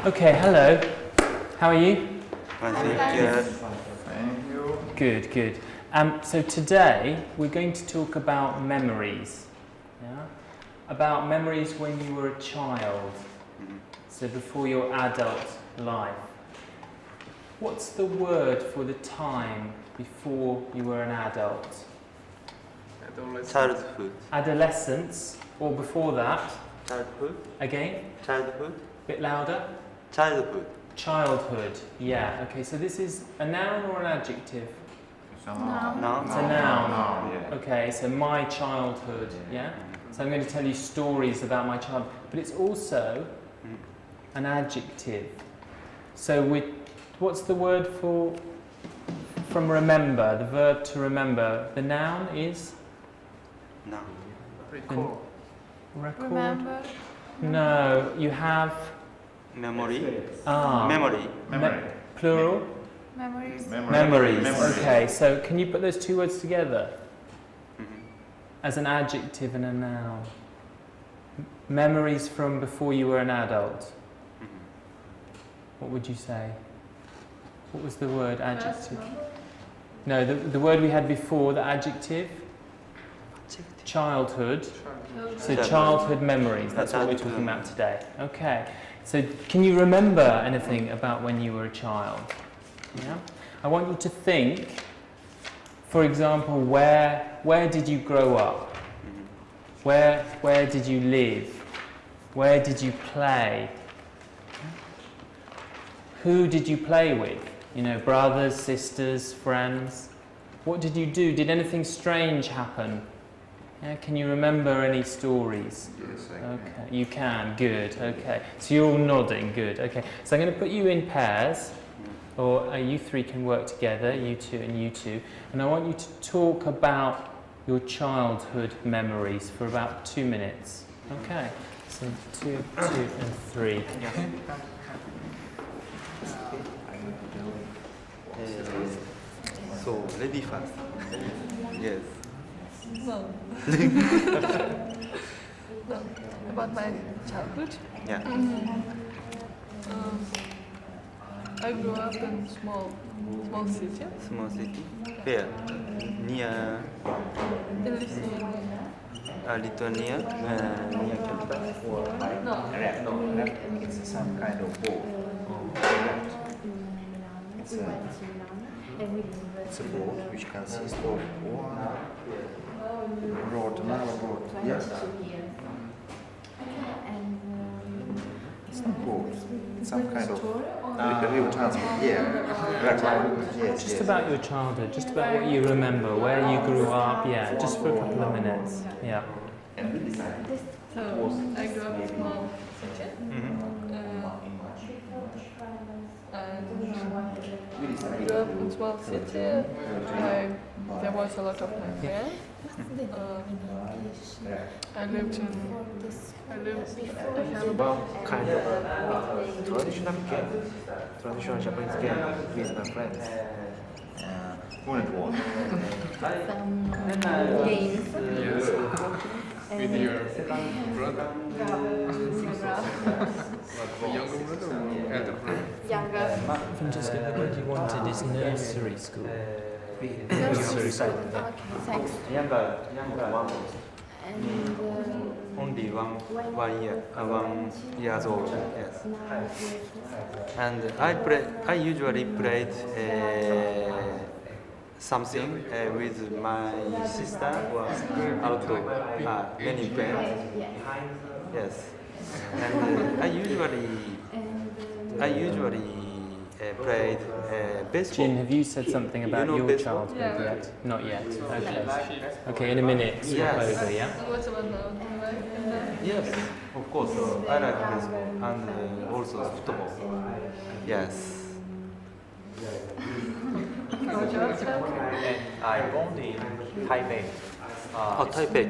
Okay, hello. How are you? Thank you. Good, good. So today we're going to talk about memories. Yeah? About memories when you were a child. So before your adult life. What's the word for the time before you were an adult? Childhood. Adolescence, or before that? Childhood. Again? Childhood. Bit louder? Childhood. Childhood, yeah. Okay, so this is a noun or an adjective? No. It's a noun. Okay, so my childhood, yeah? So I'm going to tell you stories about my childhood, but it's also an adjective. So what's the word from remember, the verb to remember? The noun is? No. Record. Remember? No, you have... Memory. Memory. Plural? Memories. Memories. Okay, so can you put those two words together? As an adjective and a noun. Memories from before you were an adult. What would you say? What was the word? Adjective? No, the word we had before, the adjective? Childhood. So childhood memories, that's what we're talking about today. Okay, so can you remember anything about when you were a child? Yeah? I want you to think, for example, where did you grow up? Where did you live? Where did you play? Who did you play with? You know, brothers, sisters, friends? What did you do? Did anything strange happen? Yeah, can you remember any stories? Yes, I can. Okay, you can. Good. Okay. So you're all nodding. Good. Okay. So I'm going to put you in pairs, or you three can work together, you two and you two, and I want you to talk about your childhood memories for about 2 minutes. Okay. So 2, 2, and 3. So ready first. Yes. No. About my childhood. Yeah. I grew up in small city. Small city. Where? Near In Lithuania. Lithuania. Near capital. No. It's some kind of boat. It's a boat which consists of one road, another road. Yes. It's not boat. It's some kind of real transport. Yeah. Right. Yes. Just about your childhood, just about what you remember, where you grew up, yeah, just for a couple of minutes. Yeah. So I grew up in small city. I grew up in small city. There was a lot of my friends. I have Kind of traditional Japanese game with my friends. When it was. Some games. With your brother? The younger brother or elder brother? Younger. Francesca, the word you wanted is nursery school. Nursery school. Okay, thanks. Younger one. And Only one years old. Yes. And I usually played something with my sister or outdoor. Many friends. Yes. And I usually played baseball. Jin, have you said something about your baseball? childhood Yeah. yet? Not yet. Okay. Okay, in a minute. Swap Yes. over, yeah? And what about now? Yes, of course. I like baseball and also football. Yes. I born in Taipei. Taipei,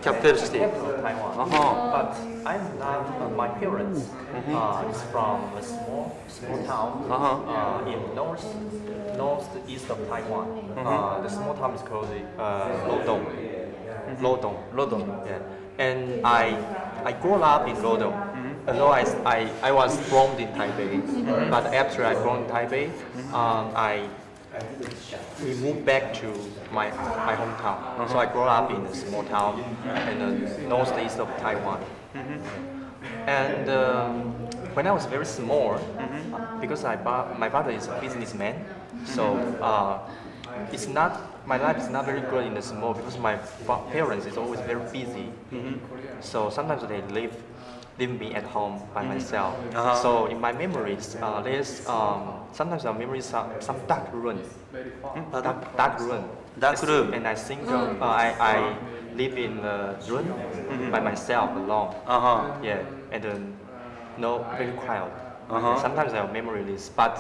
capital city. Taiwan. But I'm not, my parents is from a small town in northeast of Taiwan. The small town is called Lodong. Lodong. Yeah. And I grew up in Lodong. although I was born in Taipei, but after I born in Taipei, we moved back to my hometown. So I grew up in a small town in the northeast of Taiwan. And when I was very small, because my father is a businessman, so my life is not very good in the small because my parents is always very busy. So sometimes they leave me at home by myself. So in my memories, there's sometimes our memories are some dark room. Dark room. And I think I live in a room by myself alone. Yeah, and no very quiet. Sometimes our memory is, but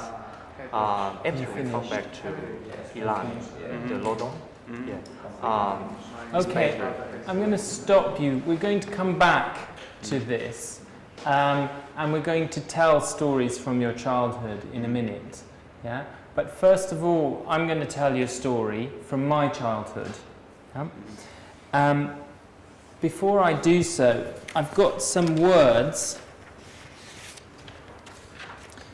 after we come back to Ilan, the Lodong, Okay, I'm going to stop you. We're going to come back to this, and we're going to tell stories from your childhood in a minute. Yeah, but first of all, I'm going to tell you a story from my childhood. Before I do so, I've got some words,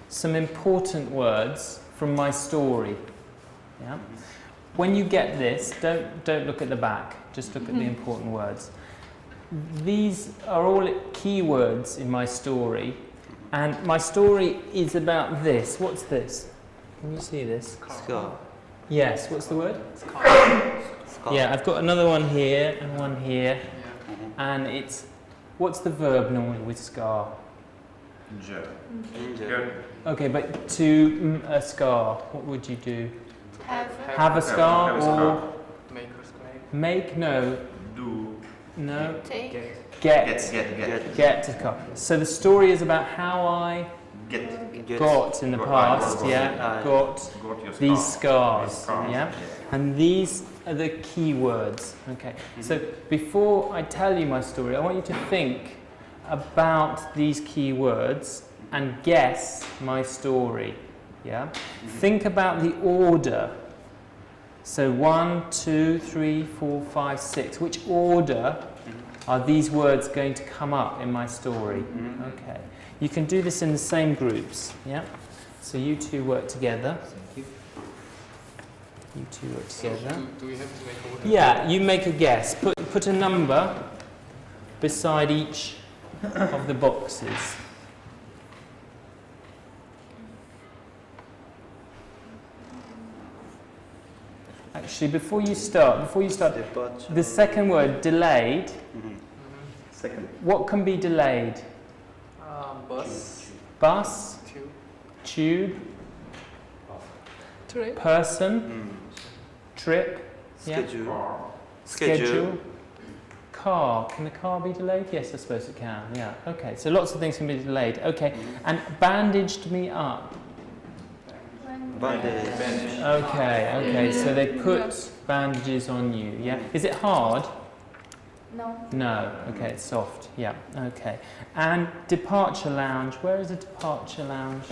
some important words from my story. Yeah. When you get this, don't look at the back. Just look at the important words. These are all key words in my story, and my story is about this. What's this? Can you see this? Scar. Yes. What's the word? Yeah, I've got another one here and one here, and it's. What's the verb normally with scar? Okay, but to a scar, what would you do? Have a scar or make? No. Do. No. Take. Get a scar. So the story is about how I got in the past. Got these scars. Yeah, and these are the key words. Okay. So before I tell you my story, I want you to think about these key words and guess my story. Yeah? Think about the order. So 1, 2, 3, 4, 5, 6. Which order are these words going to come up in my story? Okay. You can do this in the same groups. Yeah? So you two work together. You two work together. Do we have to make a order? Yeah, you make a guess. Put a number beside each of the boxes. Actually, before you start, the second word, delayed. Second. What can be delayed? Bus. Bus, Trip. person, trip, schedule, car. Can the car be delayed? Yes, I suppose it can. Yeah. Okay. So lots of things can be delayed. Okay. And bandaged me up. Bandage. Okay. So they put bandages on you. Yeah. Is it hard? No. No. Okay. It's soft. Yeah. Okay. And departure lounge. Where is a departure lounge?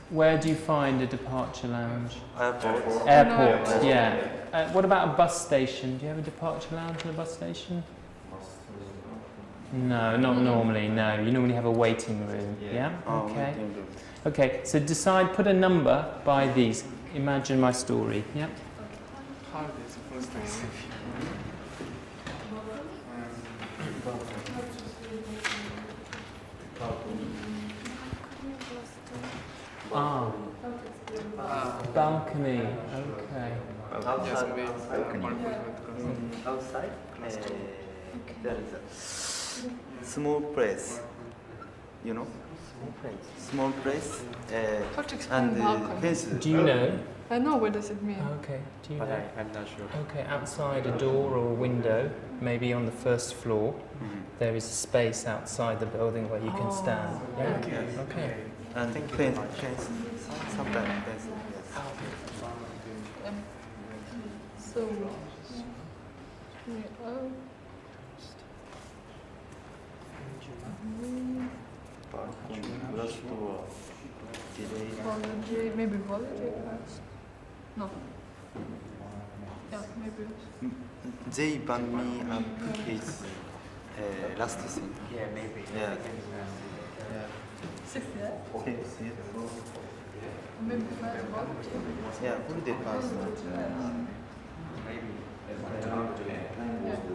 Where do you find a departure lounge? Airport. Yeah. What about a bus station? Do you have a departure lounge in a bus station? No, not normally. No. You normally have a waiting room. Yeah. Okay. Okay. So decide. Put a number by these. Imagine my story. Yeah. How is the first time? Balcony. Okay. Yes, maybe. Outside, there is a small place. You know? Small place. How to explain And balcony? fence. Do you know? I know, what does it mean? Okay. Do you But know? I'm not sure. Okay. Outside a door or a window, maybe on the first floor, there is a space outside the building where you can stand. Yeah. Okay. And fence. Sometimes fence. So, Last door. Holiday, maybe holiday class? No. Yeah, maybe. They band me up is last thing. Yeah, maybe. Yeah. Sixth year? Okay, see it. Maybe first one. Yeah, holiday first.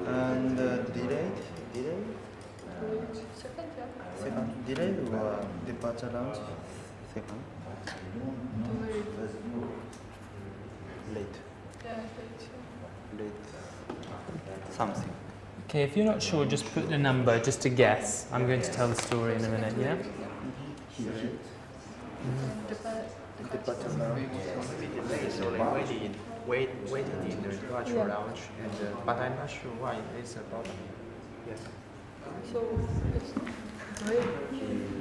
And delayed? Second year? Second. Delayed or departure lounge? Second. Delayed. Late. Yeah, late. Late. Something. Okay, if you're not sure, just put the number, just to guess. I'm going to tell the story in a minute, yeah? Departure lounge. So like waiting in the departure lounge, and but I'm not sure why it's about. Yes. So it's great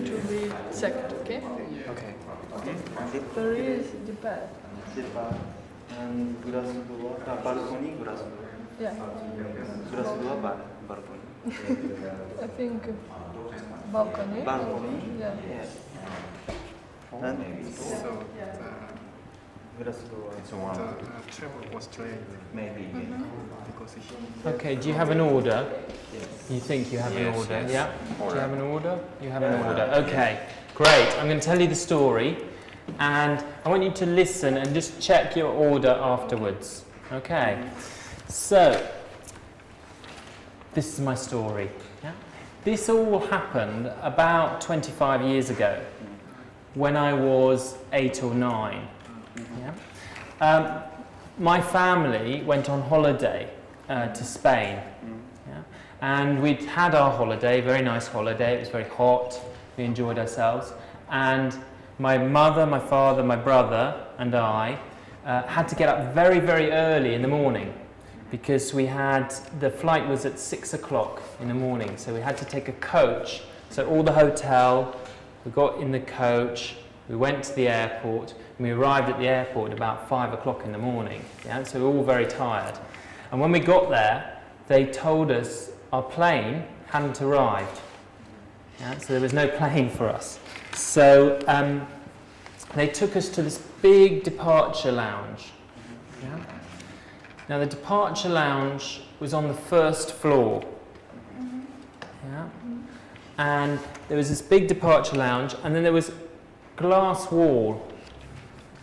to be second, okay? Okay. There is depart. Depart. And glass door. Balcony, glass door. Yeah. Glass door, balcony. I think balcony. Balcony. Yeah. Yes. And So glass door. the travel was delayed Maybe. because he. Okay, do you have an order? You think you have an order? Yeah? Do you have an order? You have an order. Okay, great. I'm going to tell you the story, and I want you to listen and just check your order afterwards. Okay, so this is my story. Yeah? This all happened about 25 years ago when I was 8 or 9. Yeah? My family went on holiday to Spain. Yeah? And we'd had our holiday, very nice holiday. It was very hot. We enjoyed ourselves. And my mother, my father, my brother and I had to get up very, very early in the morning because the flight was at 6 o'clock in the morning. So we had to take a coach. So all the hotel, we got in the coach, we went to the airport, and we arrived at the airport about 5 o'clock in the morning. Yeah? So we were all very tired. And when we got there, they told us our plane hadn't arrived. Yeah? So there was no plane for us. So they took us to this big departure lounge. Yeah? Now the departure lounge was on the first floor. Yeah? And there was this big departure lounge, and then there was glass wall,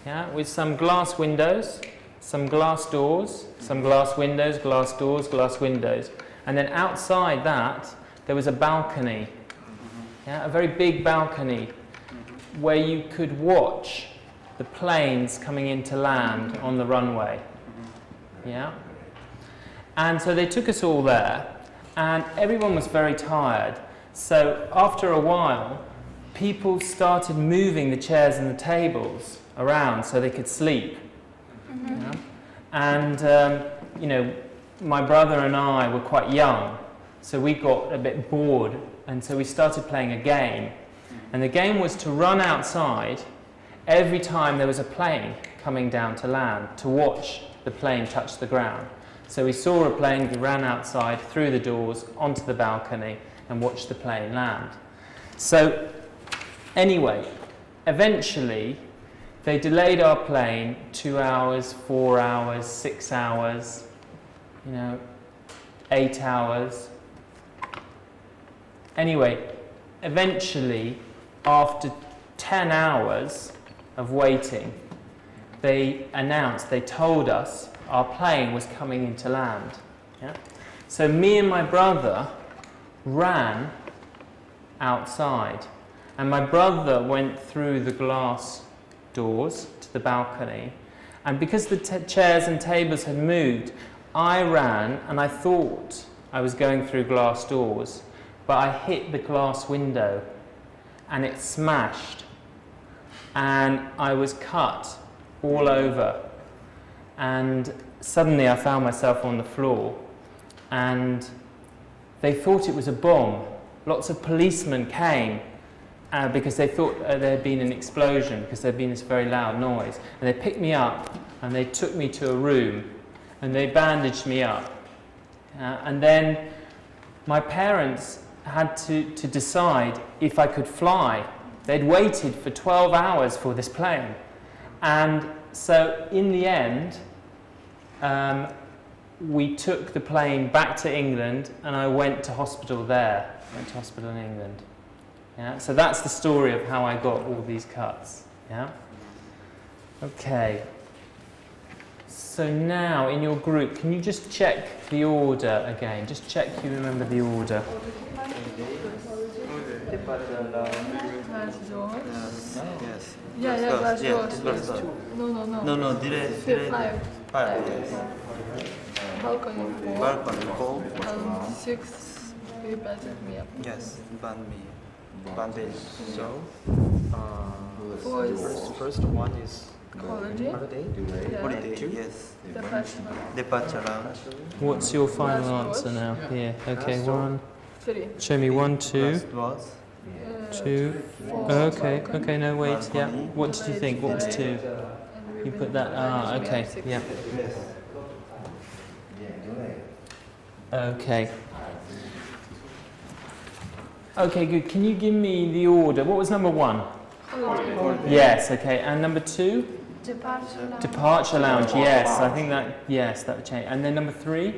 yeah, with some glass windows, some glass doors, some glass windows, glass doors, glass windows. And then outside that, there was a balcony, yeah, a very big balcony where you could watch the planes coming into land on the runway. Yeah? And so they took us all there, and everyone was very tired. So after a while, people started moving the chairs and the tables around so they could sleep. Yeah? And, my brother and I were quite young, so we got a bit bored, and so we started playing a game. And the game was to run outside every time there was a plane coming down to land, to watch the plane touch the ground. So we saw a plane, we ran outside, through the doors, onto the balcony, and watched the plane land. So anyway, eventually, they delayed our plane 2 hours, 4 hours, 6 hours, 8 hours. Anyway, eventually, after 10 hours of waiting, they told us our plane was coming into land. Yeah? So me and my brother ran outside, and my brother went through the glass doors to the balcony, and because the chairs and tables had moved, I ran, and I thought I was going through glass doors, but I hit the glass window and it smashed, and I was cut all over, and suddenly I found myself on the floor, and they thought it was a bomb. Lots of policemen came because they thought there had been an explosion, because there had been this very loud noise. And they picked me up and they took me to a room and they bandaged me up. And then my parents had to decide if I could fly. They'd waited for 12 hours for this plane. And so in the end, we took the plane back to England and I went to hospital there. Went to hospital in England. Yeah? So that's the story of how I got all these cuts. Yeah? Okay. So now in your group, can you just check the order again? Just check you remember the order. Yes. Yeah, glass doors. Glass door. No. Delay. Five. Yes. Balcony 4. Balcony 4. 6. We bandaged me up. Yes. Bandage. So. 4 is First one is holiday. holiday. Yeah. Holiday. Yes. Departure. Lounge. What's your final Glass answer doors. now? Here. Okay, 1. 3. Show me 1, 2, Glass doors. 2. 4. Okay, okay, no, wait, yeah. What did you think? What was 2? You put that, okay, yeah. Okay. Okay, good. Can you give me the order? What was number 1? Yes, okay. And number 2? Departure lounge, yes. I think that, yes, that would change. And then number 3?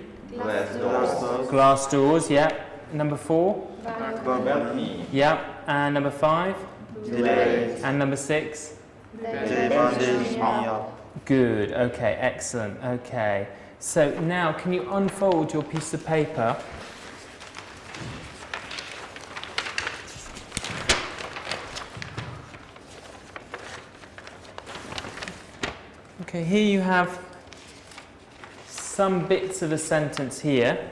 Glass doors, yeah. Number 4? Balcony. Yeah. And number 5? Delay. And number 6? They bandage me up. Good, okay, excellent, okay. So now, can you unfold your piece of paper? Okay, here you have some bits of a sentence here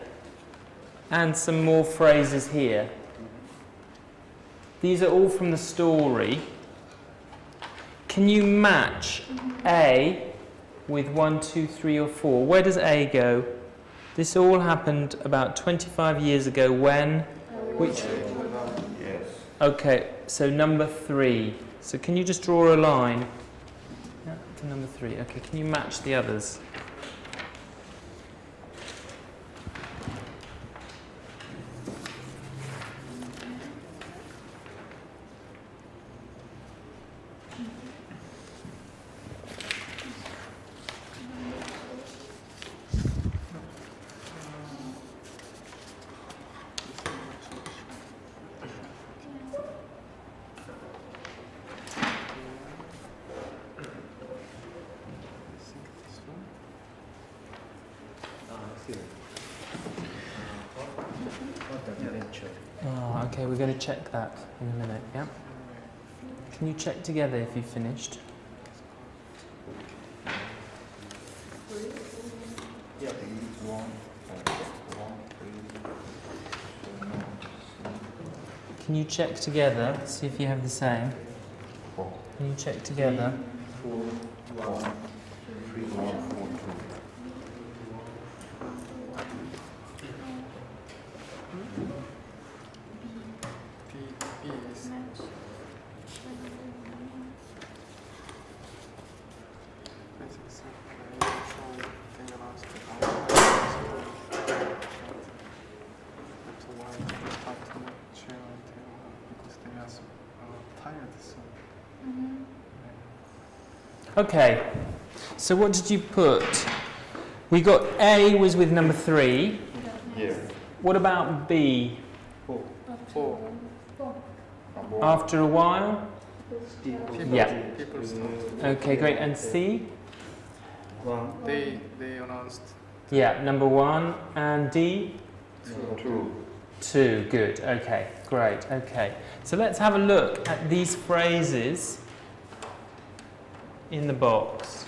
and some more phrases here. These are all from the story. Can you match A with 1, 2, 3 or 4? Where does A go? This all happened about 25 years ago when? Which? Yes. Okay, so number 3. So can you just draw a line? Yeah, to number 3. Okay, can you match the others? Oh, okay, we're going to check that in a minute, yeah? Can you check together if you've finished? Can you check together, see if you have the same? Can you check together? 3, 1, 4, 2. B is tired, so Okay, so what did you put? We got A was with number 3. Yeah. What about B? 4. After a while? Yeah. People start. Okay, great. And C? They announced Yeah, number 1. And D? 2. 2. Good. Okay, great. Okay. So let's have a look at these phrases in the box.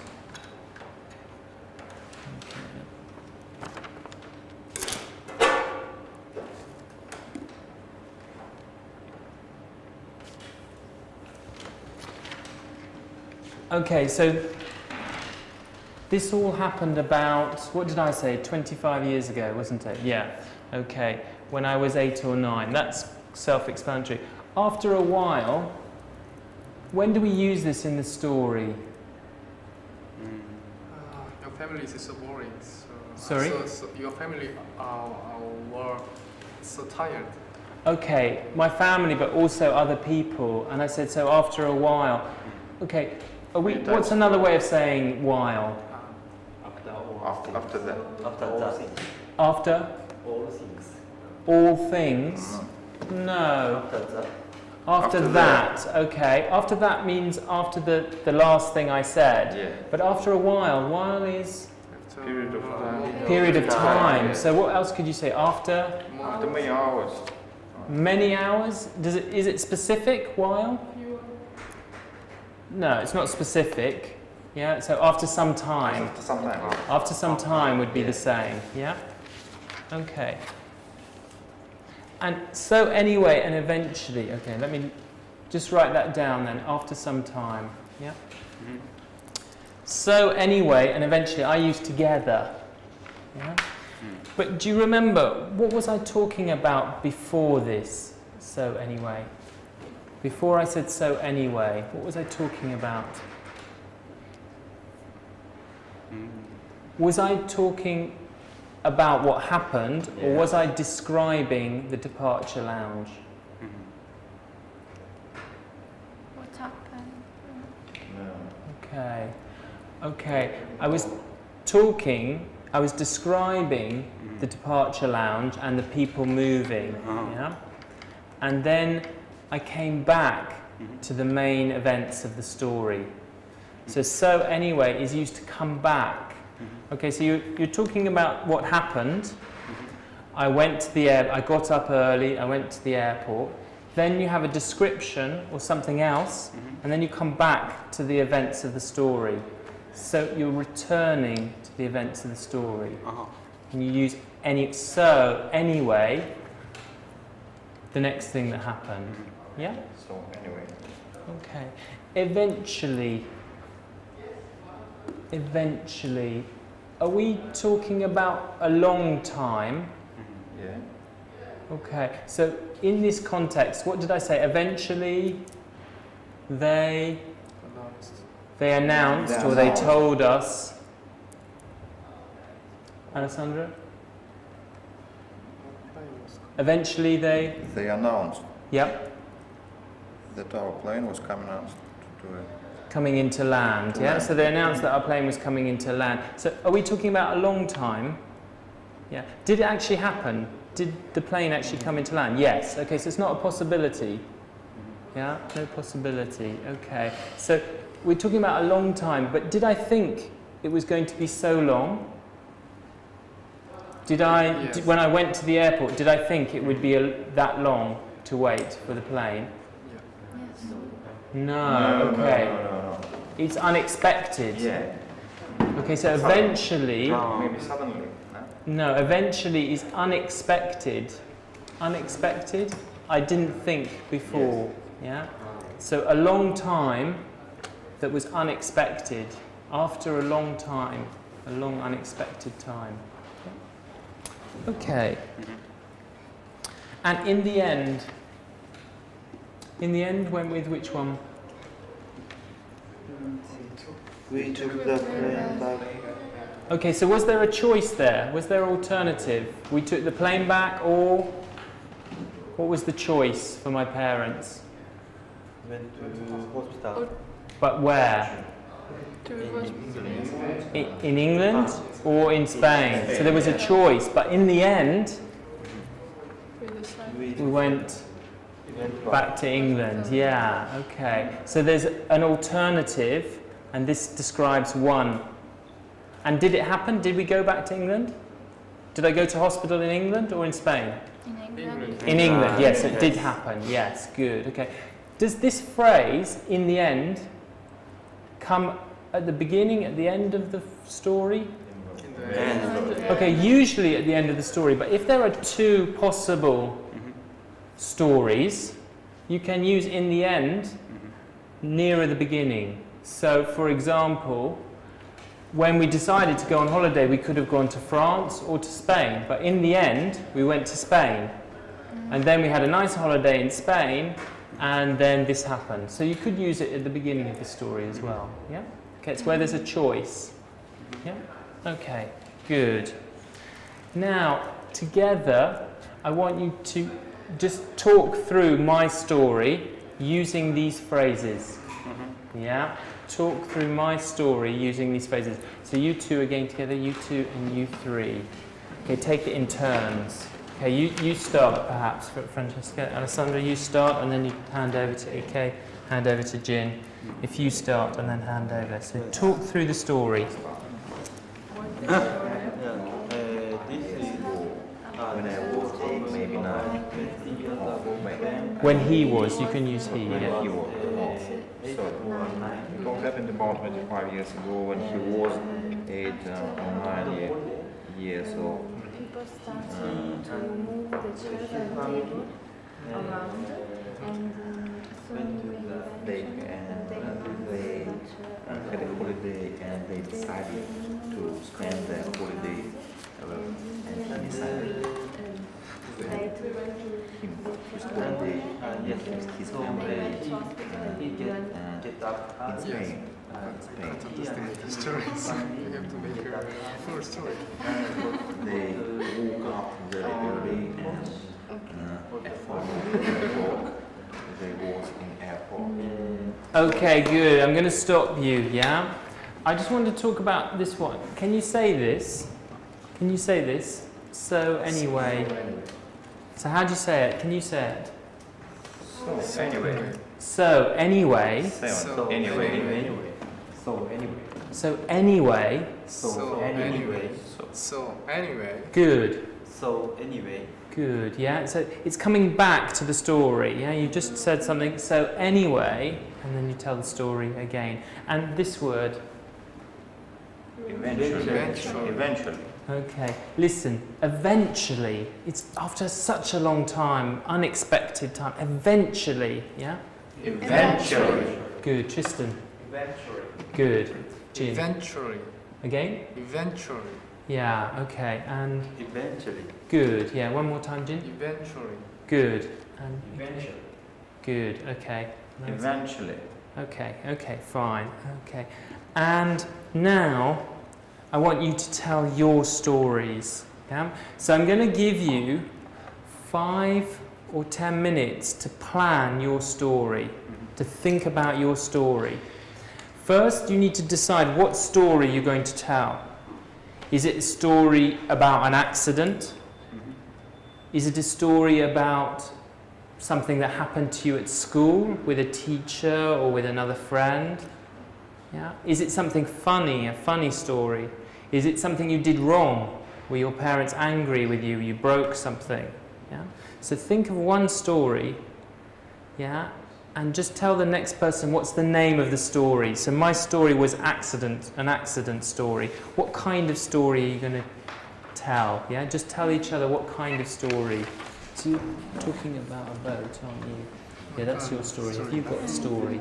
Okay, so this all happened about, what did I say, 25 years ago, wasn't it? Yeah, okay, when I was 8 or 9. That's self-explanatory. After a while, when do we use this in the story? your family is so boring. So, Sorry? So your family were so tired. Okay, my family, but also other people. And I said, so after a while. Okay, what's another way of saying while? After a After that. After that. After All things. all things? No. After that. After After that, okay. After that means after the last thing I said. Yeah. But after a while is Period of time. period of time. Yeah. So what else could you say? After After many hours. many hours? Is it specific while? No, it's not specific. Yeah, so after some time. After some time. After some time would be the same. Yeah? Okay. And so anyway and eventually. Okay, let me just write that down then. After some time. Yeah? So anyway and eventually I use together. Yeah? But do you remember, what was I talking about before this? So anyway. Before I said so anyway, what was I talking about? Was I talking about what happened, or was I describing the departure lounge? What happened? Okay. Okay. I was describing the departure lounge and the people moving. Yeah? And then I came back to the main events of the story. So anyway is used to come back. Okay, so you're talking about what happened. I went to I got up early, I went to the airport. Then you have a description or something else, and then you come back to the events of the story. So you're returning to the events of the story. And you use anyway, the next thing that happened. Yeah? So anyway. Okay. Eventually, are we talking about a long time? Yeah. Okay. So in this context, what did I say? Eventually, they announced or they told us. Alessandra? Eventually they announced Yep. that our plane was coming out to Coming into land, yeah? So they announced that our plane was coming into land. So are we talking about a long time? Yeah. Did it actually happen? Did the plane actually come into land? Yes. Okay, so it's not a possibility. Yeah? No possibility. Okay. So we're talking about a long time, but did I think it was going to be so long? When I went to the airport, did I think it would be that long to wait for the plane? Yes. No, okay. No. It's unexpected. Yeah. Okay, so eventually... Maybe suddenly. No, eventually is unexpected. Unexpected? I didn't think before. Yeah? So a long time that was unexpected. After a long time. A long unexpected time. Okay. And in the end went with which one? We took the plane back. Okay, so was there a choice there? Was there an alternative? We took the plane back, or what was the choice for my parents? Went to hospital. But where? In England or in Spain? So there was a choice, but in the end, we went back to England. Yeah, okay. So there's an alternative, and this describes one. And did it happen? Did we go back to England? Did I go to hospital in England or in Spain? In England. In England, yes, it did happen. Yes, good. Okay. Does this phrase, in the end, come at the beginning, at the end of the story? Okay, usually at the end of the story, but if there are two possible stories, you can use in the end nearer the beginning. So, for example, when we decided to go on holiday, we could have gone to France or to Spain, but in the end, we went to Spain. And then we had a nice holiday in Spain, and then this happened. So you could use it at the beginning of the story as well. Yeah? Okay, it's where there's a choice. Yeah? Okay, good. Now, together, I want you to just talk through my story using these phrases. Yeah? Talk through my story using these phrases. So you two again together, you two and you three. Okay, take it in turns. Okay, you start perhaps, Francesca. Alessandra, you start and then you hand over to Ike, hand over to Jin. If you start and then hand over. So talk through the story. This is When I was 8, maybe 9, When he was, you can use he. when Yeah. he was. So, what happened about 25 years ago when he was 8 or 9 years old? People started to move the chairs and table around, and soon They had a holiday and they decided to spend their holiday and he decided to have him to spend his family get up in Spain. The stories. You have to make a full story. They woke up very early and at 4 they was in airport. Okay, good. I'm going to stop you, yeah? I just want to talk about this one. Can you say this? Can you say this? So anyway. So how do you say it? Can you say it? So anyway. So anyway. So Anyway. So anyway. So anyway. So anyway. So anyway. Good. So anyway. Good, yeah? So it's coming back to the story, yeah? You just said something, so anyway, and then you tell the story again. And this word, Eventually. okay, listen, eventually, it's after such a long time, unexpected time, eventually, yeah? Eventually. Good, Tristan, Eventually. good, Jin, Eventually. again? Eventually. Yeah, okay, and Eventually. good, yeah, one more time, Jin, Eventually. good, and Eventually. good, okay. Eventually. Okay, fine, okay. And now, I want you to tell your stories, yeah? So I'm going to give you 5 or 10 minutes to plan your story, to think about your story. First, you need to decide what story you're going to tell. Is it a story about an accident? Is it a story about something that happened to you at school with a teacher or with another friend? Yeah? Is it something funny, a funny story? Is it something you did wrong? Were your parents angry with you? You broke something? Yeah? So think of one story, yeah, and just tell the next person what's the name of the story. So my story was accident, an accident story. What kind of story are you going to tell? Yeah, just tell each other what kind of story. So you're talking about a boat, aren't you? Yeah, that's your story. Have you got a story?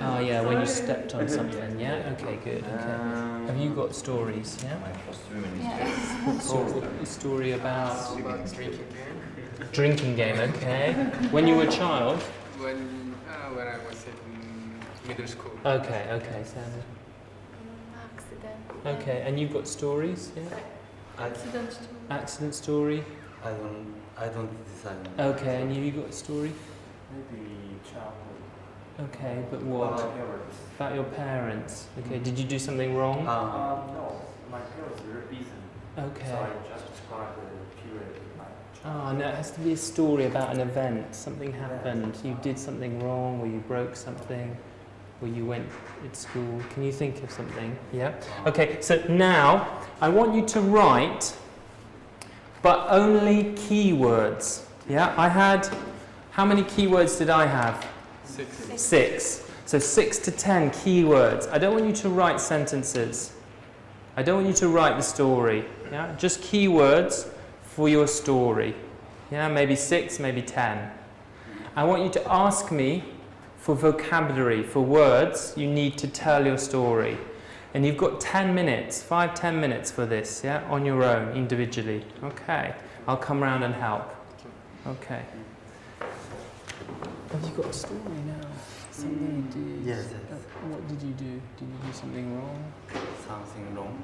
Oh yeah, when you stepped on something. Yeah. Okay, good. Okay. Have you got stories? Yeah. What's your story about? About drinking game. Drinking game. Okay. When you were a child. When I was in middle school. Okay. So. Accident. Okay, and you've got stories. Yeah. Accident story. Accident story. I don't decide. Okay, and you got a story. Maybe childhood. Okay, but what? About your parents. Okay. Did you do something wrong? No, my parents were busy. Okay. So I just described the period in my Oh, no, it has to be a story about an event. Something happened. You did something wrong, or you broke something, or you went at school. Can you think of something? Yeah? Okay, so now I want you to write, but only keywords. Yeah? I had, how many keywords did I have? 6. 6. So 6 to 10 keywords. I don't want you to write sentences. I don't want you to write the story. Yeah? Just keywords for your story. Yeah, maybe 6, maybe 10. I want you to ask me for vocabulary, for words you need to tell your story. And you've got 10 minutes, 5-10 minutes for this, yeah, on your own, individually. Okay, I'll come round and help. Okay. Have you got a story now? Something you did? Yes. What did you do? Did you do something wrong? Something wrong.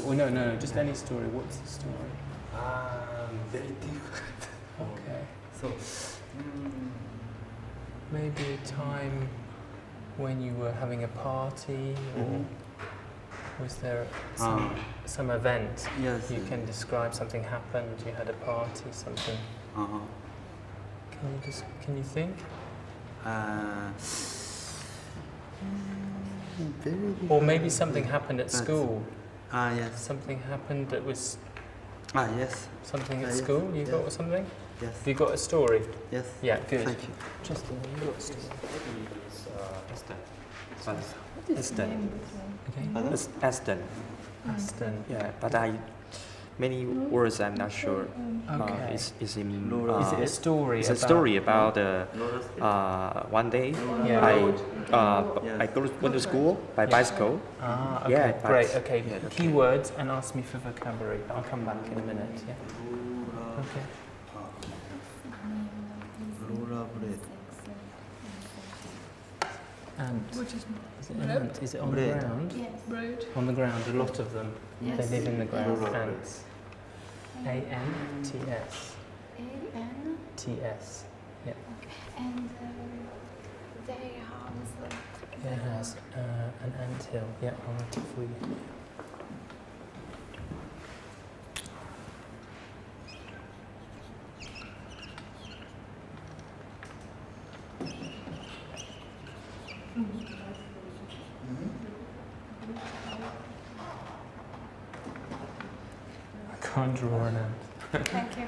Or no, just any story. What's the story? Very difficult. Okay. So, Maybe a time when you were having a party, or Mhm. was there Ah. some event? Yes. You can describe something happened. You had a party, something. Uh-huh. Can you think? Very Or maybe something happened at That's- school. Yes. Something happened that was Yes. something at Yes, school. You yes. got something? Yes. Have you got a story? Yes. Yeah, good. Thank you. Justin, you got a story. Aston. Okay. Pardon? Aston. Aston. Yeah, but many words I'm not sure. Okay. It's in. Is it a story? It's a about- story about Notice one day Yeah. I went to school by bicycle. Ah, okay, Yeah, great. but- Okay, yeah, okay. keywords and ask me for vocabulary. I'll come back in a minute. Yeah. Okay. rollerblade. Ant. Which is Is it an ant? Is it on the Bread. ground? Yes. braid. On the ground, a lot of them. Yes. They live in the ground. Rollerblade. Ants. A-N-T-S. A-N. T-S. Yeah. And they have It has an anthill. Yeah, I'll write it for you. I can't draw an ant. Thank you.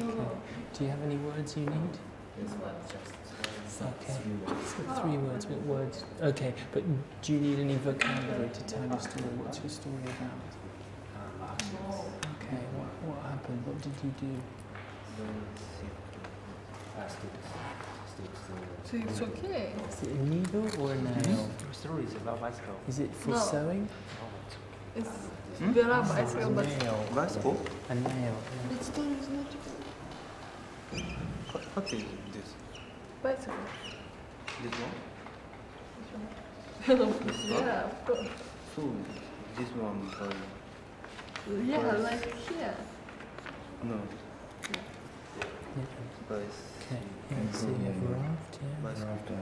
Okay. Do you have any words you need? Okay. So 3 words. What words? Okay, but do you need any vocabulary to tell your story? What's your story about? Okay. What happened? What did you do? So it's okay. Is it a needle or a nail? Story is about bicycle. Is it for No. sewing? It's there are bicycle, A but nail. Bicycle? A nail. the story is not What is this? bicycle. This one? Yeah, of course. So, this one, Yeah, like here. no. Yeah. Bicycle. Okay. Yeah, so you have raft, yeah. Bicycle.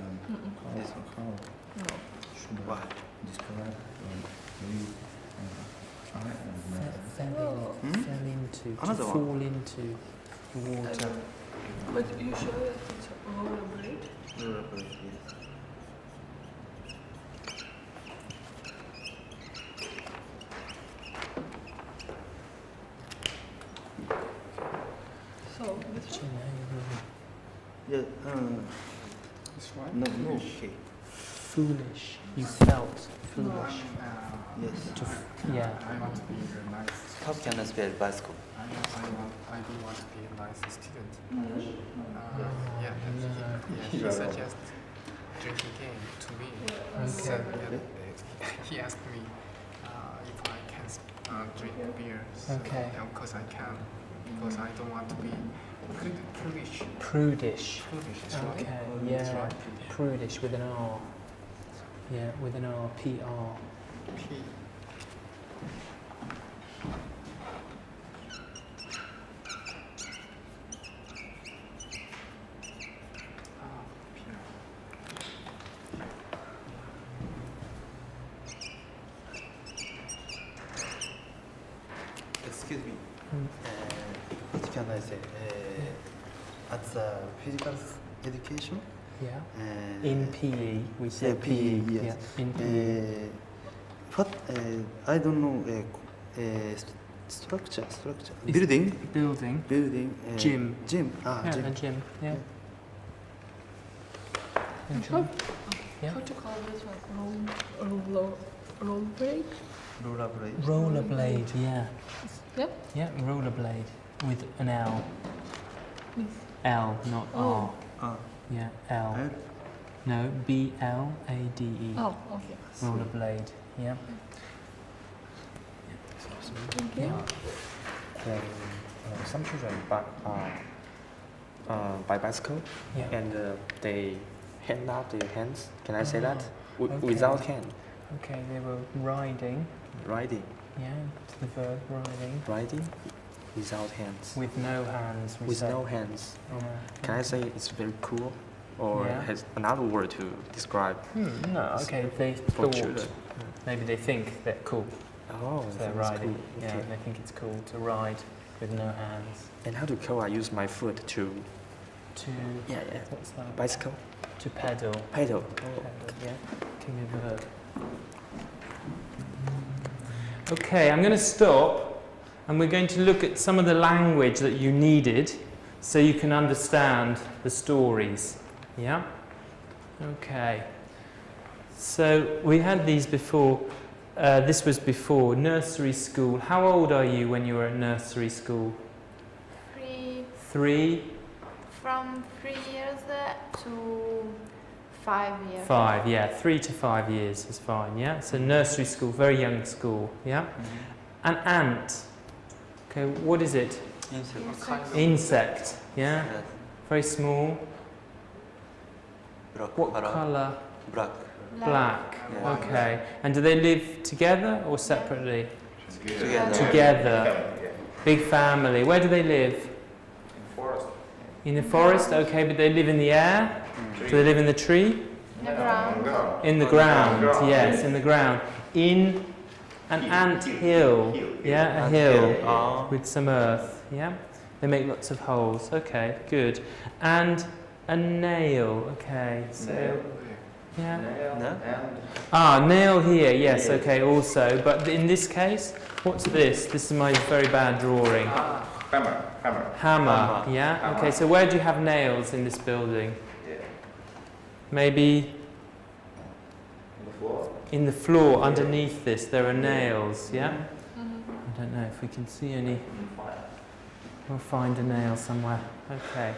This one. No. Why? Fell into, to Another one. fall into the water. But you sure that it's a rollerblade? Rollerblade, yes. So this one? Yeah, This one? no, okay. Foolish. You felt foolish. Yes. To yeah. I want to be a nice. How can I spell bicycle? I do want to be a nice student. Yeah, no. yeah. He suggests drinking game to me. So yeah, he asked me if I can drink beer. So, Okay. yeah, of course I can, because I don't want to be prudish. Prudish. Prudish, that's right. Okay. That's Yeah. right. Prudish with an R. Yeah, with an R. P-R. P. Excuse me. Mm. What can I say? At the physical education? Yeah. In In PE, we say PE, yes. Yeah. In PE. What? I don't know. Structure. Is- Building. Building. Gym. Gym. Yeah, Gym. a gym. Yeah. A And gym. Yeah. how to call this one? Rollerblade? Rollerblade. Rollerblade. Yeah. Yep. Yeah. Rollerblade with an L. L, not Oh. R. Yeah. L. And No. B-L-A-D-E. Oh, okay. Rollerblade. Yeah. Thank you. Yeah. Some children by bicycle Yeah. and they hand out their hands. Can I say that? Okay. Without hand. Okay. They were riding. Riding. Yeah. It's the verb riding. Riding without hands. With no hands. We With say. no hands. Yeah. Can I say it's very cool? or Yeah. has another word to describe No, okay, they for thought, children? maybe they think they're cool, Oh, so they're that's riding. cool. Yeah, Okay. they think it's cool to ride with no hands. And how to go? I use my foot to To, yeah. what's that? Bicycle, To pedal. pedal. Pedal, yeah. Give me a verb. Okay, I'm going to stop and we're going to look at some of the language that you needed so you can understand the stories. Yeah? Okay. So we had these before. This was before nursery school. How old are you when you were at nursery school? 3, 3? from 3 years to 5 years. 5, yeah. 3 to 5 years is fine, yeah? So nursery school, very young school, yeah? An ant. Okay, what is it? Insect. Insect, yeah? Yes. Very small. Black What color. colour? Black. Black. Yeah. Okay. And do they live together or separately? Together. Together. Big family. Where do they live? In the forest, okay, but they live in the air? Do they live in the tree? The ground. In the ground, yes, in the ground. In an ant hill, yeah, a hill with some earth, yeah? They make lots of holes, okay, good. And a nail, okay, so, yeah. No? Ah, nail here, yes, okay, also. But in this case, what's this? This is my very bad drawing. Hammer, yeah? Okay, so where do you have nails in this building? Maybe in the floor underneath this there are nails, yeah? I don't know if we can see any. We'll find a nail somewhere. Okay.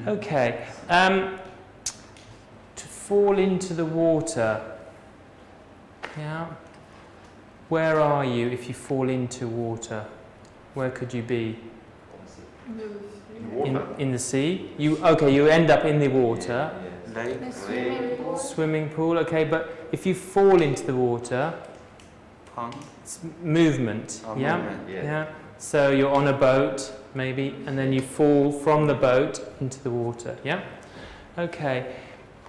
Okay. To fall into the water. Yeah? Where are you if you fall into water? Where could you be? In the sea? You end up in the water. Lake. The swimming pool. Swimming pool, okay, but if you fall into the water, Pond. it's movement, Oh, yeah? movement, Yeah. So you're on a boat, maybe, and then you fall from the boat into the water, yeah? Okay.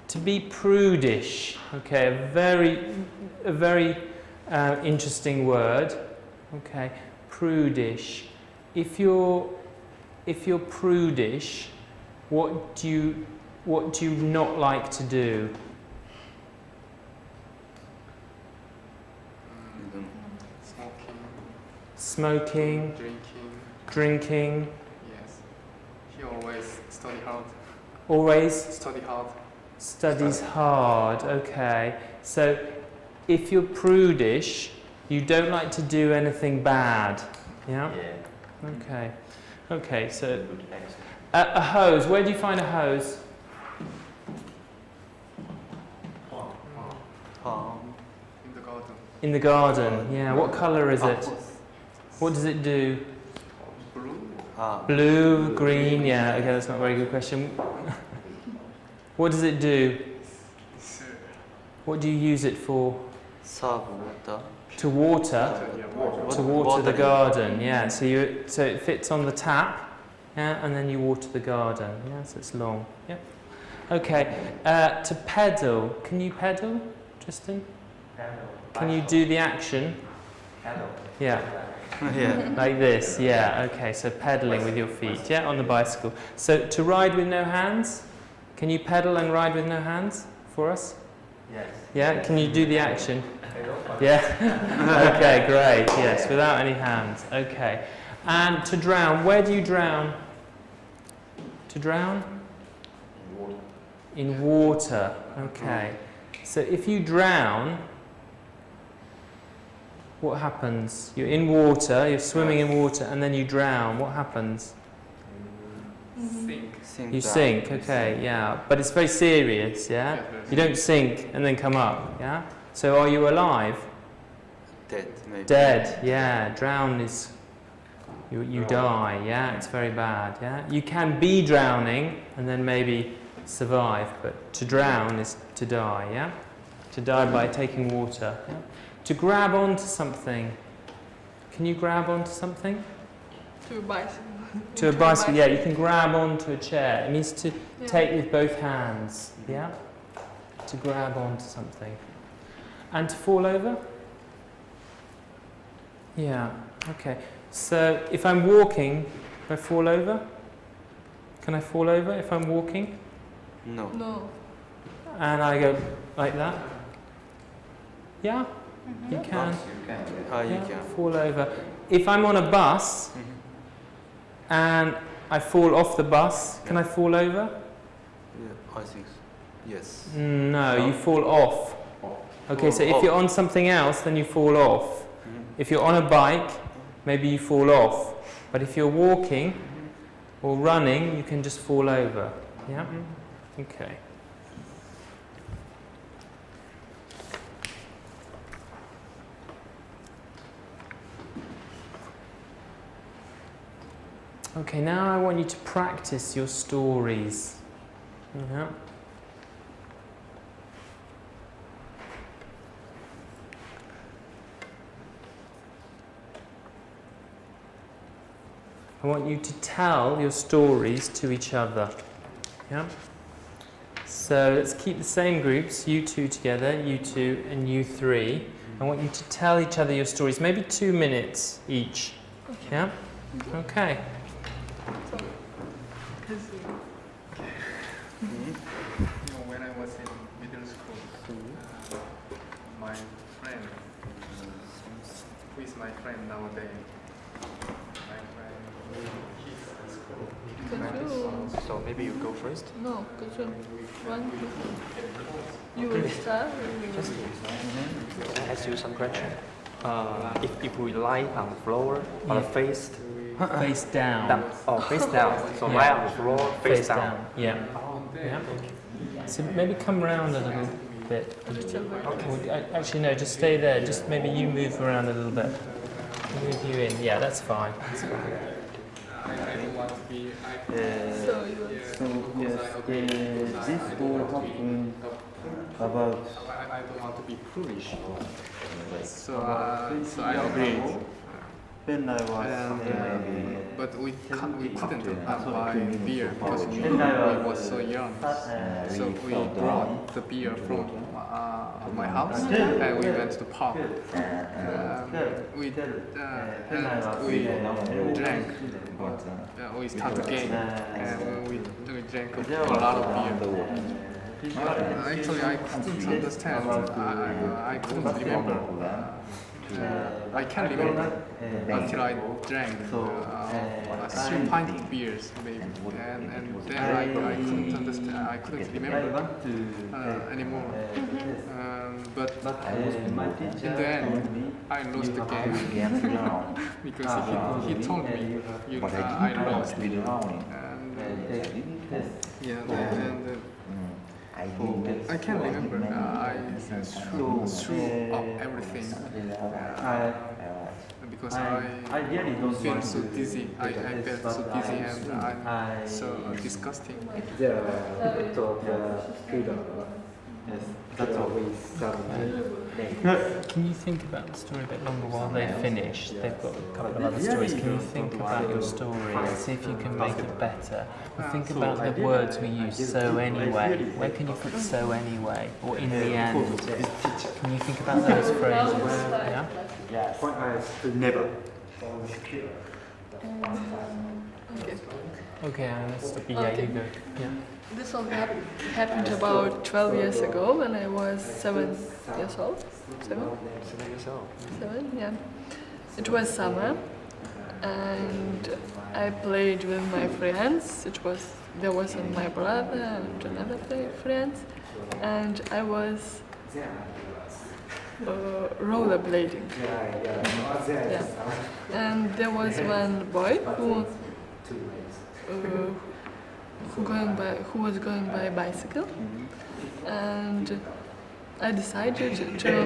To be prudish, okay, a very interesting word, okay, prudish. If you're prudish, what do you not like to do? Smoking, Smoking, drinking. drinking, Yes. He always study hard. always Study hard. studies hard, okay. So if you're prudish, you don't like to do anything bad, yeah? Okay. Okay, so a hose, where do you find a hose? Pond. In the garden. In the garden, yeah. What colour is it? What does it do? Blue. Blue, green, yeah. Okay, that's not a very good question. What does it do? What do you use it for? Serve water. To water? To water the Watering. garden, yeah. So it fits on the tap, yeah, and then you water the garden, yeah. So it's long, yeah. Okay. To pedal, can you pedal, Tristan? Can you do the action? Yeah. Yeah. Like this, yeah, okay, so pedaling with your feet, yeah, on the bicycle. So to ride with no hands, can you pedal and ride with no hands for us? Yes. Yeah, can you do the action? Yeah? Okay, great, yes, without any hands, okay. And to drown, where do you drown? To drown? In water, okay. So if you drown, what happens? You're in water, you're swimming in water, and then you drown. What happens? Sink. Sink You down. sink, okay, yeah. But it's very serious, yeah? Yes, yes. You don't sink and then come up, yeah? So are you alive? Dead, maybe. Dead, yeah. Drown is... You die, yeah? It's very bad, yeah? You can be drowning and then maybe survive, but to drown is to die, yeah? To die by taking water, yeah? To grab onto something. Can you grab onto something? To bicycle. To a bicycle, yeah, you can grab onto a chair. It means to Yeah. take with both hands, yeah? To grab onto something. And to fall over? Yeah, okay. So if I'm walking, if I fall over? Can I fall over if I'm walking? No. No. And I go like that? Yeah? You can. You Yeah, can. fall over. If I'm on a bus and I fall off the bus, can I fall over? Yeah, I think so. Yes. No, you fall off. Okay, so if you're on something else, then you fall off. If you're on a bike, maybe you fall off. But if you're walking or running, you can just fall over. Yeah? Okay. Okay, now I want you to practice your stories. Yeah. I want you to tell your stories to each other. Yeah? So let's keep the same groups, you two together, you two and you three. I want you to tell each other your stories, maybe 2 minutes each. Yeah? Okay. When I was in middle school, my friend, who is my friend nowadays, my friend, he's at school. So maybe you go first. No, good job. One. You will start. Just can I ask you some question? If we lie on the floor or face Face down. face down. So Yeah. lie on the floor, face down. Yeah. Yeah. So maybe come round a little bit. Actually, no, just stay there. Just maybe you move around a little bit. Move you in. Yeah, that's fine. That's fine. I don't want to be. So you will. This will happen about I don't want to be foolish. So I agreed. when I was But we couldn't buy beer because we was so young. So we brought the beer from my house and we went to the park. We drank. We started the game and we drank a lot of beer. Actually, I couldn't understand. I couldn't remember. I can't remember until I drank 3 pints of beers, maybe, and then I couldn't understand. I couldn't remember anymore. But in the end, I lost the game because he told me I lost, and I can't remember. I threw up everything because I felt so dizzy. I felt so dizzy and I'm so disgusting. Can you think about the story a bit longer while they finish? They've got a couple of other stories. Can you think about your story and see if you can make it better? Or think about the words we use, so anyway. Where can you put so anyway? Or in the end? Can you think about those phrases? Yeah? never. Okay. Okay, let's stop. Yeah, you go. Yeah. This all happened about 12 years ago when I was 7 years old. 7? 7 years old. 7, yeah. It was summer and I played with my friends. There was my brother and another friends, and I was rollerblading. Yeah. And there was one boy who was going by bicycle, and I decided to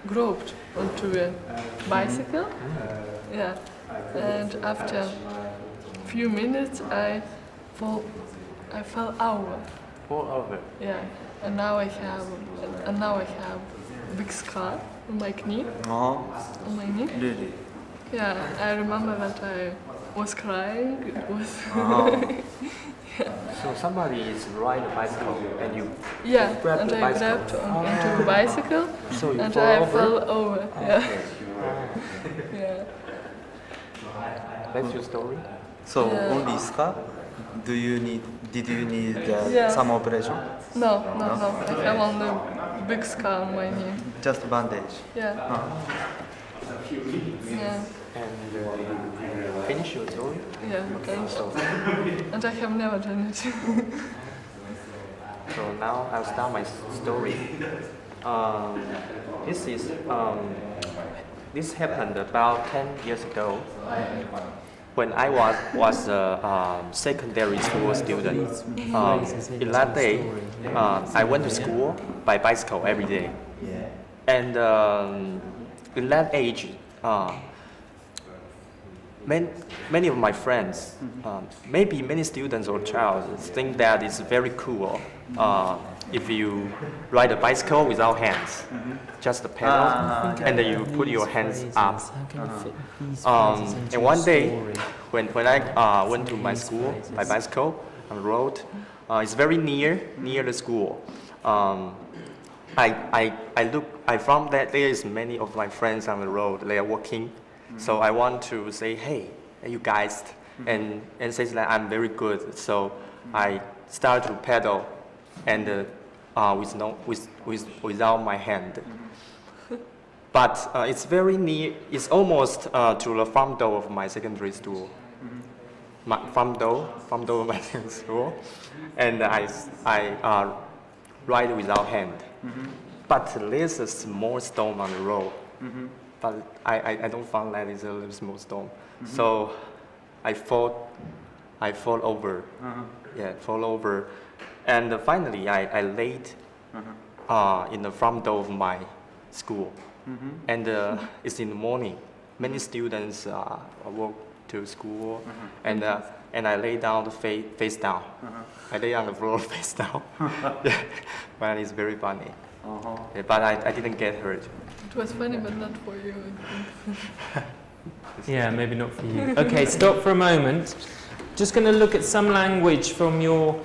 grab onto a bicycle. Yeah. And after a few minutes, I fell over. Fall over. Yeah. And now I have a big scar on my knee. On my knee. Really? Yeah. I remember that was crying. It was. So somebody is riding a bicycle and you Yeah, grabbed and the I bicycle. grabbed onto the bicycle, So you and fall I over? fell over. Yeah. Yeah. That's your story? So Yeah. only scar? Did you need Yeah. some operation? No. I have only big scar on my knee. Just bandage. Yeah. Yeah. And finish your story? Yeah. And I have never done it. So now I'll start my story. This happened about 10 years ago when I was a secondary school student. In that day, I went to school by bicycle every day. And in that age, many of my friends, maybe many students or child think that it's very cool if you ride a bicycle without hands, just the pedal, and then you put your hands up. And one day, when I went to my school by bicycle on the road, it's very near the school. I found that there is many of my friends on the road. They are walking. So I want to say, hey, you guys, and say that I'm very good. So I start to pedal, and without my hand. But it's very near. It's almost to the front door of my secondary school. My front door of my secondary school, and I ride without hand. But there's a small stone on the road. But I don't find that it's a little small stone. So I fall over. Yeah, fall over. And finally I laid in the front door of my school. And it's in the morning. Many students walk to school, and I lay down face down. I lay on the floor face down. Yeah, but it's very funny. Yeah, but I didn't get hurt. It was funny, but not for you. Yeah, maybe not for you. Okay, stop for a moment. Just going to look at some language from your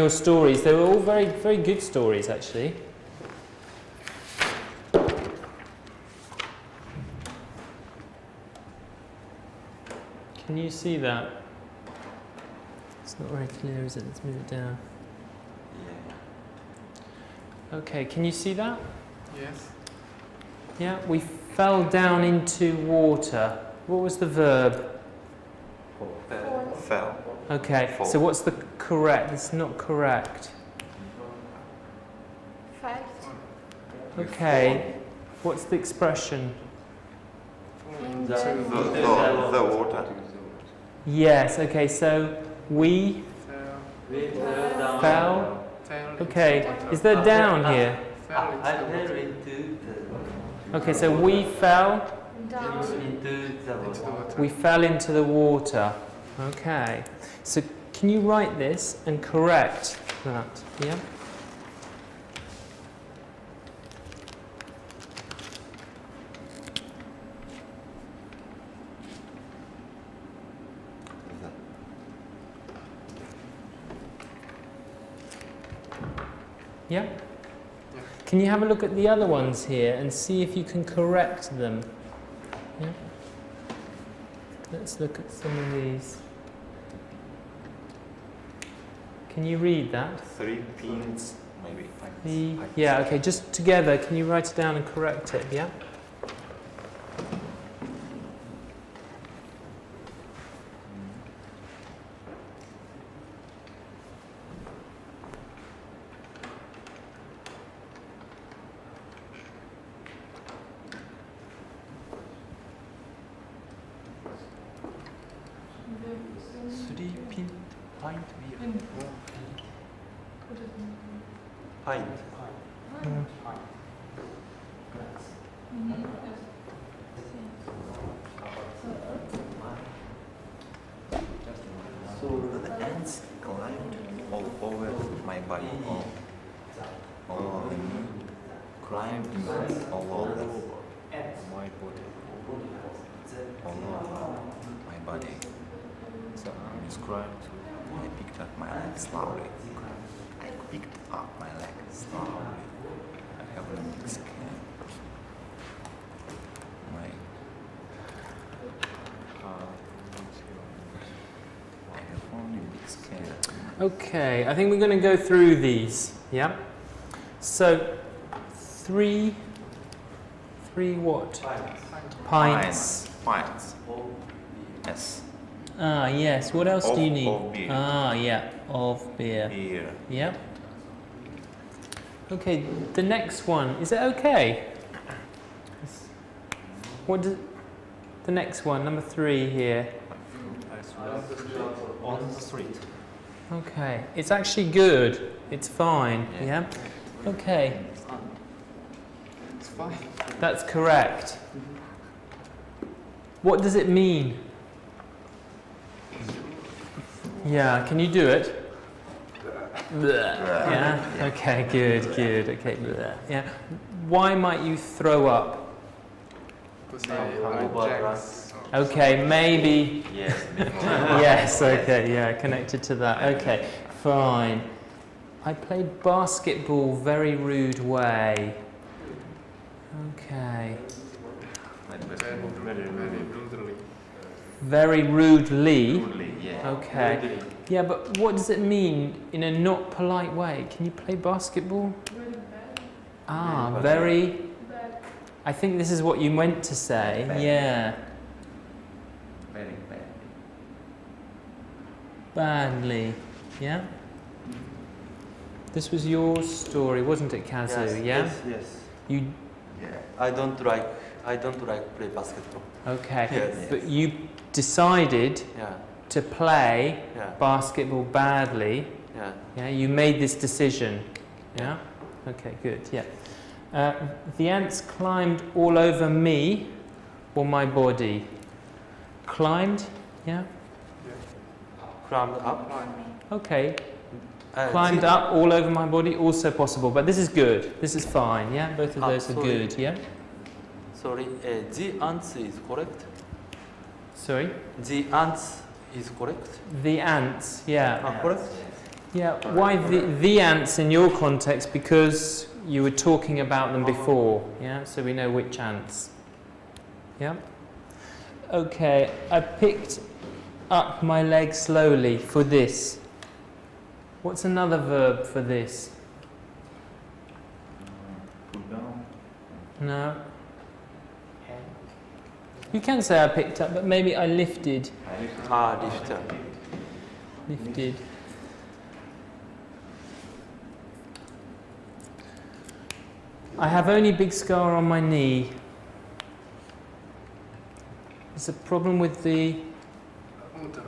stories. They were all very, very good stories, actually. Can you see that? It's not very clear, is it? Let's move it down. Okay, can you see that? Yes. Yeah, we fell down into water. What was the verb? Fell. Okay, so what's the correct? It's not correct. Felt. Okay, what's the expression? The water. Yes, okay, so we fell. Okay, is there down here? Okay, so we fell. We fell into the water. Okay, so can you write this and correct that? Yeah. Yeah? Can you have a look at the other ones here and see if you can correct them? Yeah? Let's look at some of these. Can you read that? 3 pins, maybe. Yeah, okay, just together, can you write it down and correct it? Yeah? Pint. So the ants climbed all over my body, all over the knee, climbed all over my body. all over my body. So describe to I picked up my leg slowly. I picked up my leg slowly. I have a big skin. My I have only big skin. Okay, I think we're going to go through these. Yeah. So, three what? Pints. Pints. Yes. Ah, yes. What else do you need? Of beer. Ah, yeah, of beer. Beer. Yeah. Okay, the next one. Is it okay? What does the next one? Number 3 here. On the street. Okay, it's actually good. It's fine. Yeah. Okay, It's fine. that's correct. What does it mean? Yeah, can you do it? Yeah. Okay, good. Okay. Yeah. Why might you throw up? Because I drank. Okay, maybe. Yes. Yes. Okay. Yeah, connected to that. Okay, fine. I played basketball very rude way. Okay. Very rudely. Rudely, yeah. Okay. Yeah, but what does it mean in a not polite way? Can you play basketball? Ah, very. I think this is what you meant to say. Yeah. Very bad. Badly. Yeah? This was your story, wasn't it, Kazu? Yeah? Yes. You. Yeah. I don't like play basketball. Okay. Yes. But you decided Yeah. to play Yeah. basketball badly. Yeah. Yeah, you made this decision. Yeah? Okay, good. Yeah. The ants climbed all over me or my body. Climbed? Yeah? Climbed up. Okay. Climbed up all over my body, also possible. But this is good. This is fine. Yeah? Both of those are sorry. good. Yeah? Sorry. The ants is correct. Sorry? The ants is correct. The ants. Yeah. Correct. Yeah. Why the ants in your context? Because you were talking about them before. Yeah? So we know which ants. Yeah? Okay. I picked up my leg slowly for this. What's another verb for this? Put down. No. You can say I picked up, but maybe I lifted. Lifter. Lifted. I have only big scar on my knee. There's a problem with the Order.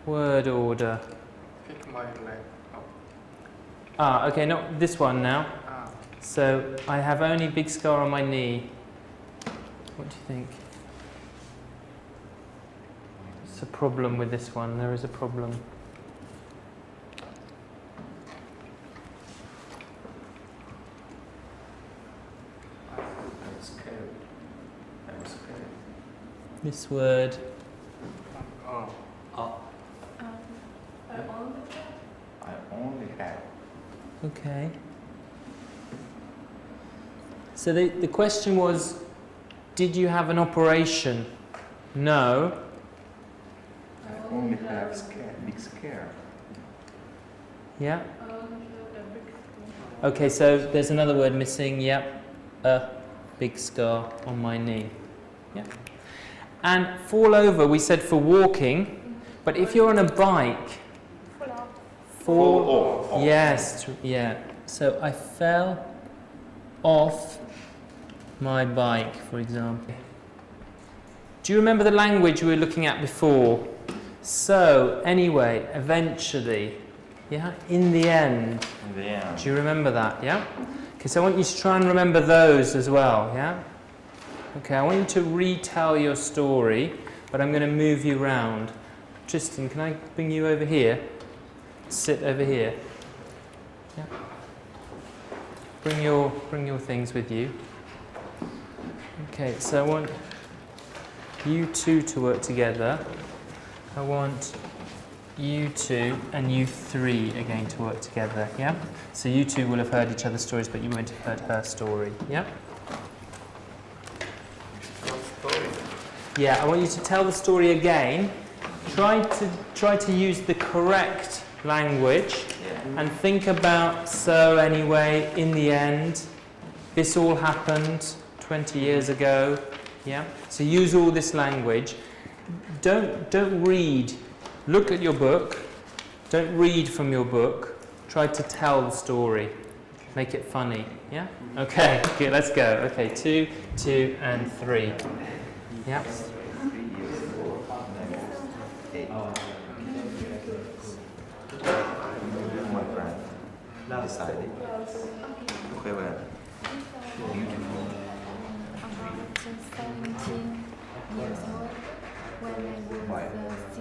word order. Pick my leg up. Ah, okay, not this one now. Ah. So, I have only big scar on my knee. What do you think? It's a problem with this one. There is a problem. I'm scared. I'm scared. This word. Oh. I only have. Okay. So the question was, did you have an operation? No. I only have big scare. Yeah. Okay, so there's another word missing. Yep. A big scar on my knee. Yeah. And fall over, we said for walking, but if you're on a bike, fall off. Yes, yeah. So I fell off my bike, for example. Do you remember the language we were looking at before? So, anyway, eventually, yeah, in the end. In the end. Do you remember that, yeah? Okay, so I want you to try and remember those as well, yeah? Okay, I want you to retell your story, but I'm going to move you round. Tristan, can I bring you over here? Sit over here. Yeah. Bring your things with you. Okay, so I want you two to work together. I want you two and you three again to work together, yeah? So you two will have heard each other's stories, but you won't have heard her story, yeah? Yeah, I want you to tell the story again. Try to use the correct language and think about so anyway, in the end, this all happened 20 years ago, yeah? So use all this language. Don't read. Look at your book. Don't read from your book. Try to tell the story. Make it funny, yeah? Okay, good, let's go. Okay, 2, 2, and 3. Yeah. My friend decided to have a beautiful About 17 years old, when I was 6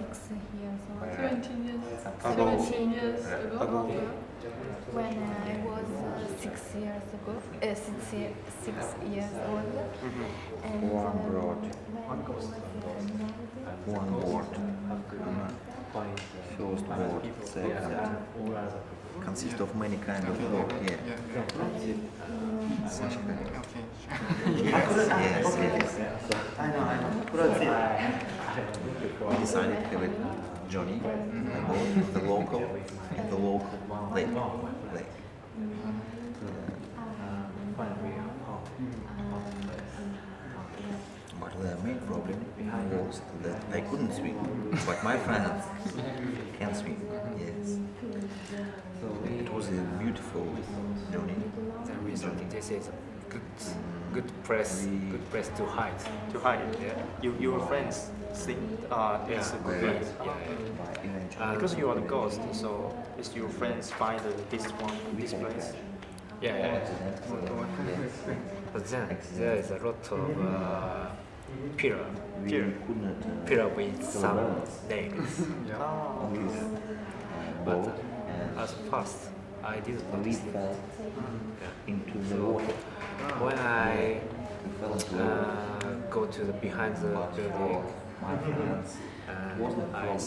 years old. 17 years. ago. 17 years ago. When I was 6 years ago, 6 years old, and One when word. I was married, One word. First word, second. Consists of many kind of word. Yeah. Such kind. Okay. Yes, yes. We decided to have it Johnny, about the local lake. But the main problem was that I couldn't swim, but my friends can swim. Yes. It was a beautiful journey. The reason this is a good place to hide. To hide. Yeah. Your friends think it's a good place. Yeah. Because you are the ghost, so is your friends find this place? Yeah. But then there is a lot of pillar with some names. But at first I didn't notice it. Into the water. When I go to the behind the building, I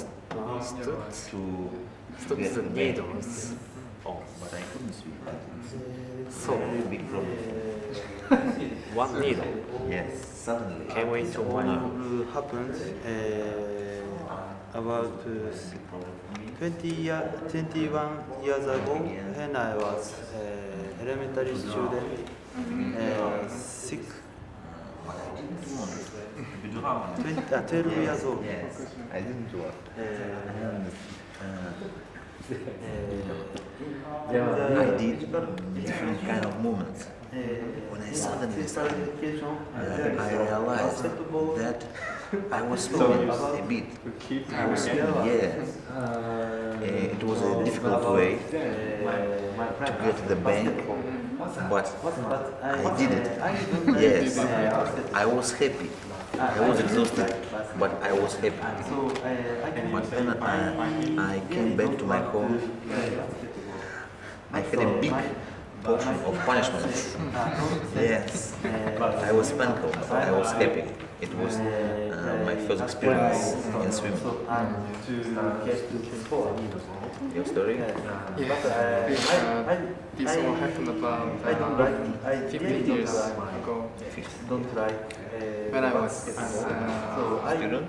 stood the needles. But I couldn't swim. So Big problem. one needle Yes, suddenly. came into my arm. Happened about 21 years ago when I was elementary student, 12 years old. Yes, I didn't work. I did different kind of movements. When I suddenly started, I realized that I was swimming a bit. I was swimming, yes. It was a difficult way to get to the bank, but I did it. Yes, I was happy. I was exhausted, but I was happy. But when I came back to my home, I had a big portion of punishment. Yes, I was spanked, but I was happy. It was my first experience in swimming. Your story? This all happened about 15 years ago. When I was Student?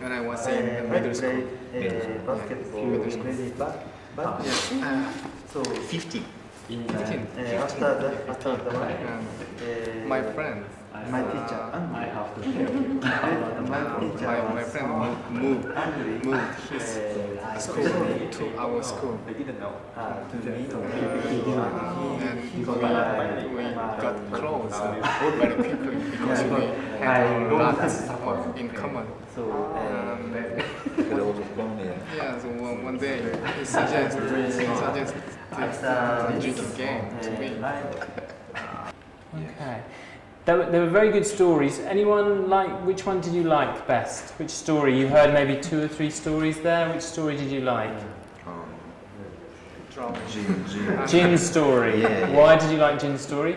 when I was in middle school. Middle school. 50. 15. My friend. My friend moved his school to our school. And we got close very quickly because we had lots in common. Yeah, so one day he suggested drinking game to me. Okay. They were very good stories. Anyone which one did you like best? Which story? You heard maybe 2 or 3 stories there. Which story did you like? Jin's story. Yeah. Why did you like Jin's story?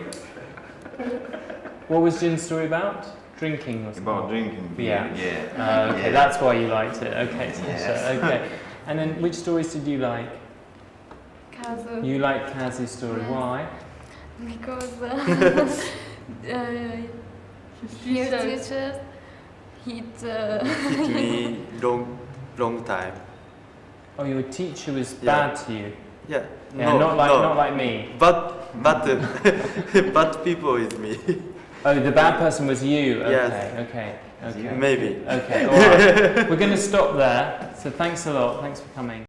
What was Jin's story about? drinking or something? About drinking beer. Yeah. Yeah. Okay, Yeah. that's why you liked it. Okay, so, Yes. okay. And then which stories did you like? Kazu. You liked Kazu's story. Yes. Why? Because his teachers hit. Hit me long time. Oh, your teacher was Yeah. bad to you. Yeah. Yeah, not like me. But but people is me. Oh, the bad person was you. Okay, Yes. okay. Maybe. Okay, all right. We're going to stop there. So thanks a lot. Thanks for coming.